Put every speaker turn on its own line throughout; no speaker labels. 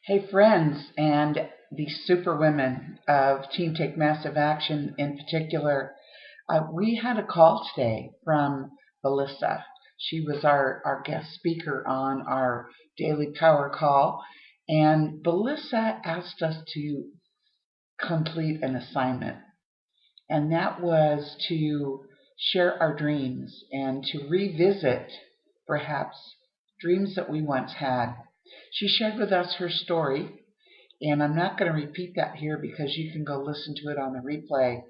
Hey, friends, and the superwomen of Team Take Massive Action in particular. We had a call today from Melissa. She was our guest speaker on our daily power call, and Melissa asked us to complete an assignment, and that was to share our dreams and to revisit perhaps dreams that we once had. She shared with us her story, and I'm not going to repeat that here because you can go listen to it on the replay,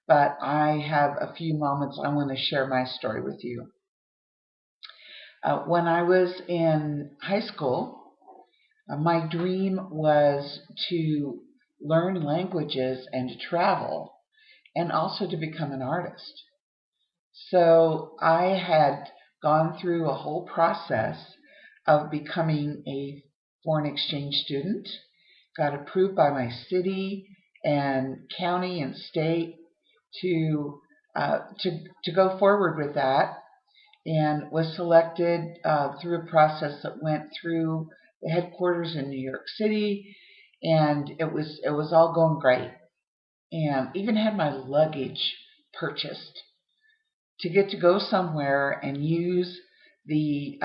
but I have a few moments I want to share my story with you. When I was in high school, my dream was to learn languages and to travel, and also to become an artist. So I had gone through a whole process of becoming a foreign exchange student, got approved by my city and county and state to go forward with that, and was selected through a process that went through the headquarters in New York City, and it was all going great, and even had my luggage purchased to get to go somewhere and use the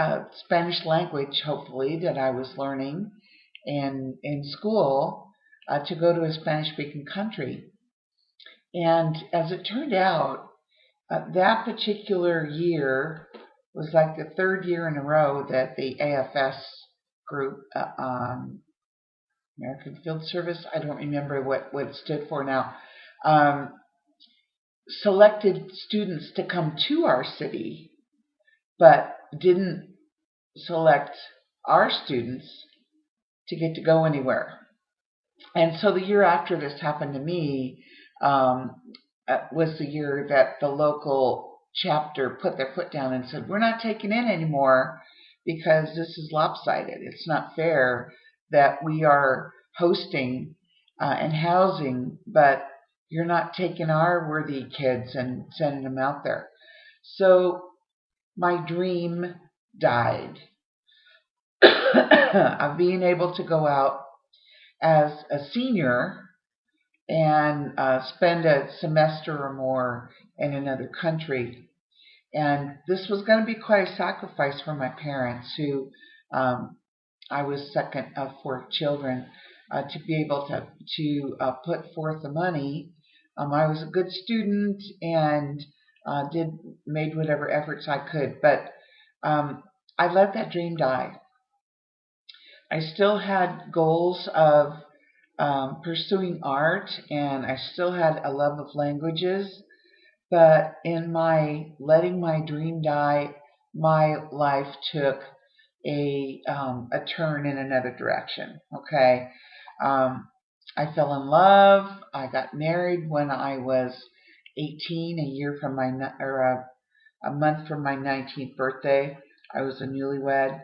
Spanish language, hopefully, that I was learning in school, to go to a Spanish-speaking country. And as it turned out, that particular year was like the third year in a row that the AFS group, American Field Service, I don't remember what it stood for now, selected students to come to our city, but didn't select our students to get to go anywhere. And so the year after this happened to me was the year that the local chapter put their foot down and said, we're not taking in anymore because this is lopsided. It's not fair that we are hosting and housing, but you're not taking our worthy kids and sending them out there. So my dream died of being able to go out as a senior and spend a semester or more in another country. And this was going to be quite a sacrifice for my parents, who I was second of 4 children, to be able to put forth the money. I was a good student and made whatever efforts I could, but I let that dream die. I still had goals of pursuing art, and I still had a love of languages, but in my letting my dream die, my life took a turn in another direction. Okay, I fell in love. I got married when I was 18, a month from my 19th birthday. I was a newlywed.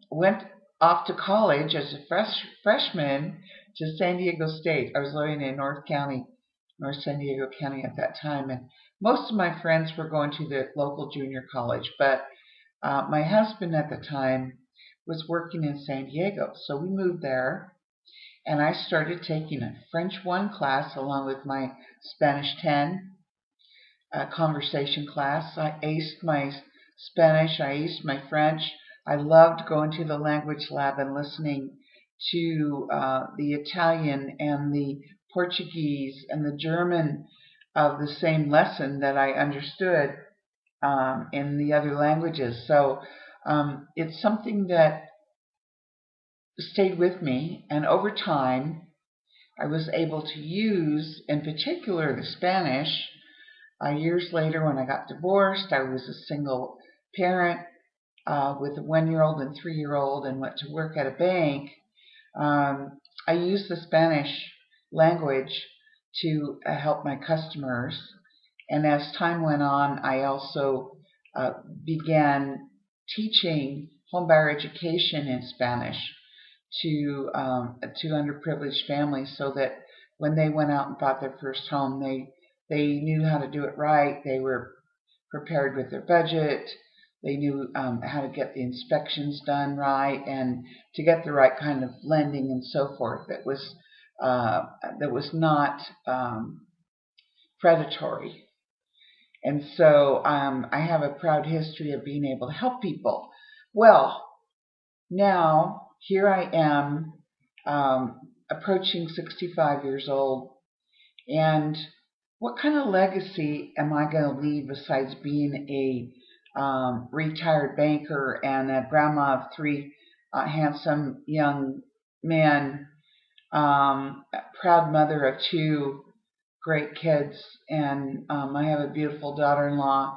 Went off to college as a freshman to San Diego State. I was living in North San Diego County at that time, and most of my friends were going to the local junior college, but my husband at the time was working in San Diego, so we moved there, and I started taking a French 1 class along with my Spanish 10 conversation class. I aced my Spanish, I aced my French. I loved going to the language lab and listening to the Italian and the Portuguese and the German of the same lesson that I understood in the other languages. So it's something that stayed with me, and over time I was able to use, in particular, the Spanish. Years later, when I got divorced, I was a single parent with a 1-year-old and 3-year-old, and went to work at a bank. I used the Spanish language to help my customers, and as time went on, I also began teaching homebuyer education in Spanish to underprivileged families, so that when they went out and bought their first home, they knew how to do it right. They were prepared with their budget. They knew how to get the inspections done right and to get the right kind of lending and so forth that was not predatory. And so I have a proud history of being able to help people. Well, now here I am, approaching 65 years old, and what kind of legacy am I going to leave besides being a retired banker and a grandma of three handsome young men, a proud mother of two great kids, and I have a beautiful daughter-in-law.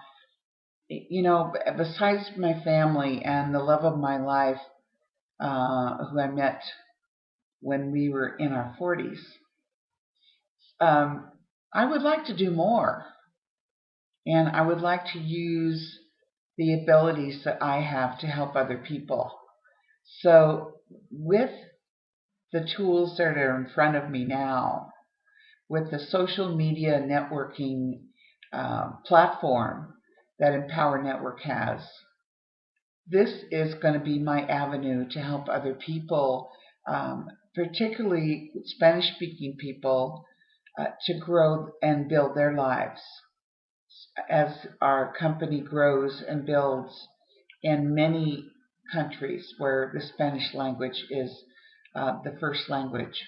You know, besides my family and the love of my life, who I met when we were in our 40s, I would like to do more. And I would like to use the abilities that I have to help other people. So with the tools that are in front of me now, with the social media networking platform that Empower Network has, this is going to be my avenue to help other people, particularly Spanish-speaking people, to grow and build their lives as our company grows and builds in many countries where the Spanish language is the first language.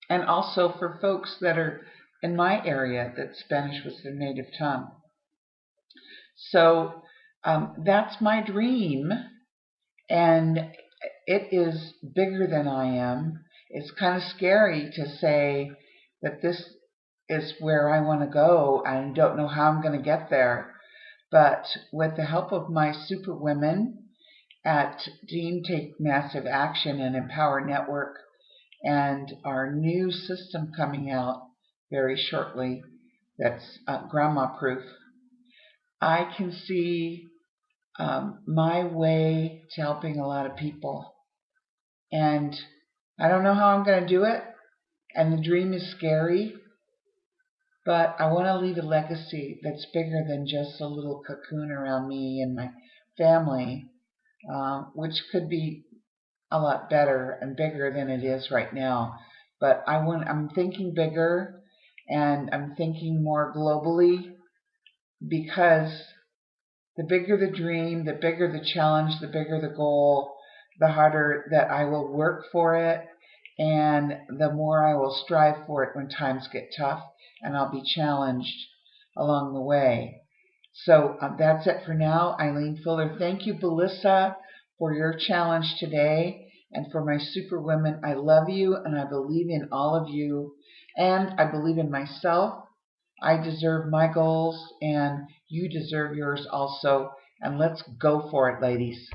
And also for folks that are in my area that Spanish was their native tongue. So that's my dream, and it is bigger than I am. It's kind of scary to say that this is where I want to go. I don't know how I'm going to get there. But with the help of my super women at Team Take Massive Action and Empower Network, and our new system coming out very shortly that's grandma proof, I can see my way to helping a lot of people. And I don't know how I'm going to do it, and the dream is scary, but I want to leave a legacy that's bigger than just a little cocoon around me and my family, which could be a lot better and bigger than it is right now. But I'm thinking bigger, and I'm thinking more globally, because the bigger the dream, the bigger the challenge, the bigger the goal, the harder that I will work for it, and the more I will strive for it when times get tough, and I'll be challenged along the way. So that's it for now. Eileen Fuller. Thank you, Belissa, for your challenge today. And for my super women, I love you, and I believe in all of you, and I believe in myself. I deserve my goals, and you deserve yours also. And let's go for it, ladies.